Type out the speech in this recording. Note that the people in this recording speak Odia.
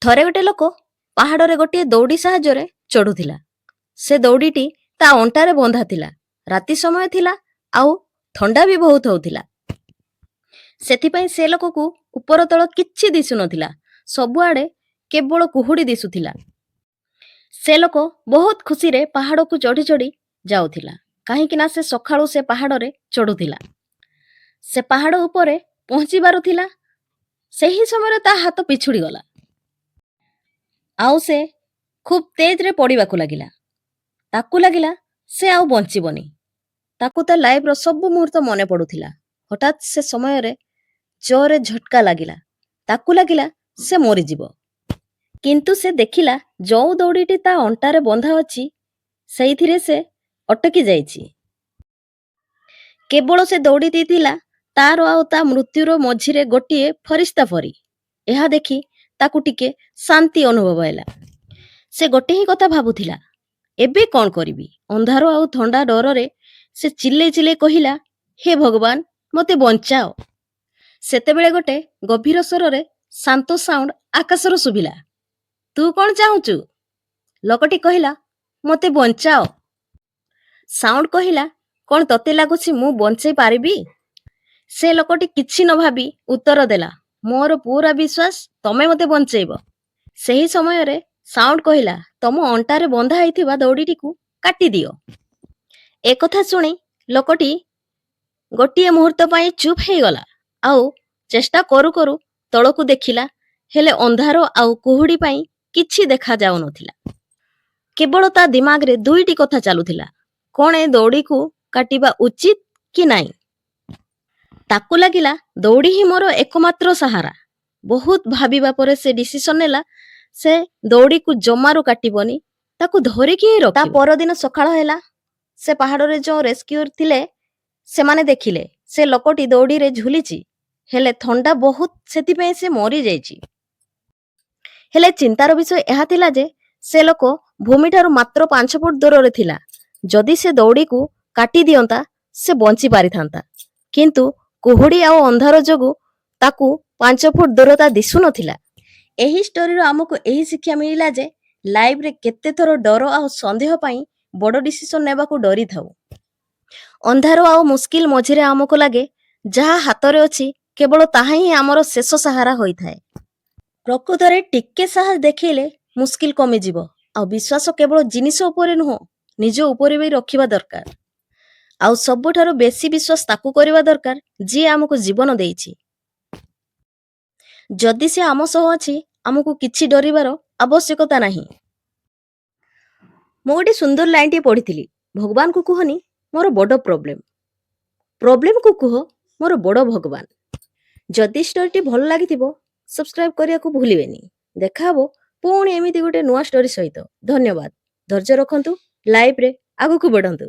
ଥରେ ଗୋଟେ ଲୋକ ପାହାଡ଼ରେ ଗୋଟିଏ ଦଉଡ଼ି ସାହାଯ୍ୟରେ ଚଢ଼ୁଥିଲା। ସେ ଦଉଡ଼ିଟି ତା ଅଣ୍ଟାରେ ବନ୍ଧା ଥିଲା। ରାତି ସମୟ ଥିଲା ଆଉ ଥଣ୍ଡା ବି ବହୁତ ହଉଥିଲା। ସେଥିପାଇଁ ସେ ଲୋକକୁ ଉପର ତଳ କିଛି ଦିଶୁନଥିଲା। ସବୁଆଡ଼େ କେବଳ କୁହୁଡ଼ି ଦିଶୁଥିଲା। ସେ ଲୋକ ବହୁତ ଖୁସିରେ ପାହାଡ଼କୁ ଚଢ଼ି ଚଢ଼ି ଯାଉଥିଲା, କାହିଁକି ନା ସେ ସକାଳୁ ସେ ପାହାଡ଼ରେ ଚଢ଼ୁଥିଲା। ସେ ପାହାଡ଼ ଉପରେ ପହଞ୍ଚିବାର ଥିଲା। ସେହି ସମୟରେ ତା ହାତ ପିଛୁଡ଼ି ଗଲା ଆଉ ସେ ଖୁବ୍ ତେଜରେ ପଡ଼ିବାକୁ ଲାଗିଲା। ତାକୁ ଲାଗିଲା ସେ ଆଉ ବଞ୍ଚିବନି। ତାକୁ ତା ଲାଇଫ୍ର ସବୁ ମୁହୂର୍ତ୍ତ ମନେ ପଡ଼ୁଥିଲା। ହଠାତ୍ ସେ ସମୟରେ ଜୋରରେ ଝଟକା ଲାଗିଲା। ତାକୁ ଲାଗିଲା ସେ ମରିଯିବ। କିନ୍ତୁ ସେ ଦେଖିଲା ଯୋଉ ଦଉଡ଼ିଟି ତା ଅଣ୍ଟାରେ ବନ୍ଧା ଅଛି ସେଇଥିରେ ସେ ଅଟକି ଯାଇଛି। କେବଳ ସେ ଦଉଡ଼ିଟି ଥିଲା ତାର ଆଉ ତା ମୃତ୍ୟୁର ମଝିରେ ଗୋଟିଏ ଫରିସ୍ତା ପରି। ଏହା ଦେଖି ତାକୁ ଟିକେ ଶାନ୍ତି ଅନୁଭବ ହେଲା। ସେ ଗୋଟେ ହିଁ କଥା ଭାବୁଥିଲା, ଏବେ କ'ଣ କରିବି? ଅନ୍ଧାର ଆଉ ଥଣ୍ଡା ଡରରେ ସେ ଚିଲେଇ ଚିଲେଇ କହିଲା, ହେ ଭଗବାନ, ମୋତେ ବଞ୍ଚାଅ। ସେତେବେଳେ ଗୋଟେ ଗଭୀର ସ୍ୱରରେ ଶାନ୍ତ ସାଉଣ୍ଡ ଆକାଶରୁ ଶୁଭିଲା। ତୁ କ'ଣ ଚାହୁଁଛୁ? ଲୋକଟି କହିଲା, ମୋତେ ବଞ୍ଚାଅ। ସାଉଣ୍ଡ କହିଲା, କ'ଣ ତତେ ଲାଗୁଛି ମୁଁ ବଞ୍ଚାଇ ପାରିବି? ସେ ଲୋକଟି କିଛି ନ ଭାବି ଉତ୍ତର ଦେଲା, ମୋର ପୁରା ବିଶ୍ୱାସ ତମେ ମୋତେ ବଞ୍ଚାଇବ। ସେହି ସମୟରେ ସାଉଣ୍ଡ କହିଲା, ତମ ଅଣ୍ଟାରେ ବନ୍ଧା ହେଇଥିବା ଦଉଡ଼ିଟିକୁ କାଟିଦିଅ। ଏକଥା ଶୁଣି ଲୋକଟି ଗୋଟିଏ ମୁହୂର୍ତ୍ତ ପାଇଁ ଚୁପ୍ ହେଇଗଲା ଆଉ ଚେଷ୍ଟା କରୁ କରୁ ତଳକୁ ଦେଖିଲା, ହେଲେ ଅନ୍ଧାର ଆଉ କୁହୁଡ଼ି ପାଇଁ କିଛି ଦେଖାଯାଉନଥିଲା। କେବଳ ତା ଦିମାଗରେ ଦୁଇଟି କଥା ଚାଲୁଥିଲା, କ'ଣ ଏ ଦଉଡ଼ିକୁ କାଟିବା ଉଚିତ କି ନାହିଁ? ତାକୁ ଲାଗିଲା ଦଉଡ଼ି ହିଁ ମୋର ଏକମାତ୍ର ସାହାରା। ବହୁତ ଭାବିବା ପରେ ସେ ଡିସିସନ୍ ନେଲା, ସେ ଦଉଡ଼ିକୁ ଜମାରୁ କାଟିବନି, ତାକୁ ଧରିକି ହିଁ ରଖିବ। ତା ପରଦିନ ସକାଳ ହେଲା। ସେ ପାହାଡ଼ରେ ଯେଉଁ ରେସ୍କ୍ୟୁର ଥିଲେ ସେମାନେ ଦେଖିଲେ ସେ ଲୋକଟି ଦଉଡ଼ିରେ ଝୁଲିଛି, ହେଲେ ଥଣ୍ଡା ବହୁତ, ସେଥିପାଇଁ ସେ ମରିଯାଇଛି। ହେଲେ ଚିନ୍ତାର ବିଷୟ ଏହା ଥିଲା ଯେ ସେ ଲୋକ ଭୂମିଠାରୁ ମାତ୍ର 5 ଫୁଟ ଦୂରରେ ଥିଲା। ଯଦି ସେ ଦଉଡ଼ିକୁ କାଟି ଦିଅନ୍ତା ସେ ବଞ୍ଚି ପାରିଥାନ୍ତା। କିନ୍ତୁ କୁହୁଡ଼ି ଆଉ ଅନ୍ଧାର ଯୋଗୁଁ ତାକୁ 5 ଫୁଟ ଦୂରତା ଦିଶୁନଥିଲା। ଏହି ଷ୍ଟୋରିରୁ ଆମକୁ ଏହି ଶିକ୍ଷା ମିଳିଲା ଯେ ଲାଇଫରେ କେତେଥର ଡର ଆଉ ସନ୍ଦେହ ପାଇଁ ବଡ଼ ଡିସିସନ୍ ନେବାକୁ ଡରିଥାଉ। ଅନ୍ଧାର ଆଉ ମୁସ୍କିଲ ମଝିରେ ଆମକୁ ଲାଗେ ଯାହା ହାତରେ ଅଛି କେବଳ ତାହା ହିଁ ଆମର ଶେଷ ସାହାରା ହୋଇଥାଏ। ପ୍ରକୃତରେ ଟିକେ ସାହସ ଦେଖେଇଲେ ମୁସ୍କିଲ କମିଯିବ। ଆଉ ବିଶ୍ୱାସ କେବଳ ଜିନିଷ ଉପରେ ନୁହଁ, ନିଜ ଉପରେ ବି ରଖିବା ଦରକାର। ଆଉ ସବୁଠାରୁ ବେଶୀ ବିଶ୍ୱାସ ତାକୁ କରିବା ଦରକାର ଯିଏ ଆମକୁ ଜୀବନ ଦେଇଛି। ଯଦି ସେ ଆମ ସହ ଅଛି ଆମକୁ କିଛି ଡରିବାର ଆବଶ୍ୟକତା ନାହିଁ। ମୁଁ ଗୋଟେ ସୁନ୍ଦର ଲାଇନଟିଏ ପଢ଼ିଥିଲି, ଭଗବାନଙ୍କୁ କୁହନି ମୋର ବଡ଼ ପ୍ରୋବ୍ଲେମକୁ କୁହ ମୋର ବଡ଼ ଭଗବାନ। ଯଦି ଷ୍ଟୋରିଟି ଭଲ ଲାଗିଥିବ ସବସ୍କ୍ରାଇବ୍ କରିବାକୁ ଭୁଲିବେନି। ଦେଖା ହବ ପୁଣି ଏମିତି ଗୋଟେ ନୂଆ ଷ୍ଟୋରି ସହିତ। ଧନ୍ୟବାଦ। ଧୈର୍ଯ୍ୟ ରଖନ୍ତୁ, ଲାଇଫରେ ଆଗକୁ ବଢ଼ନ୍ତୁ।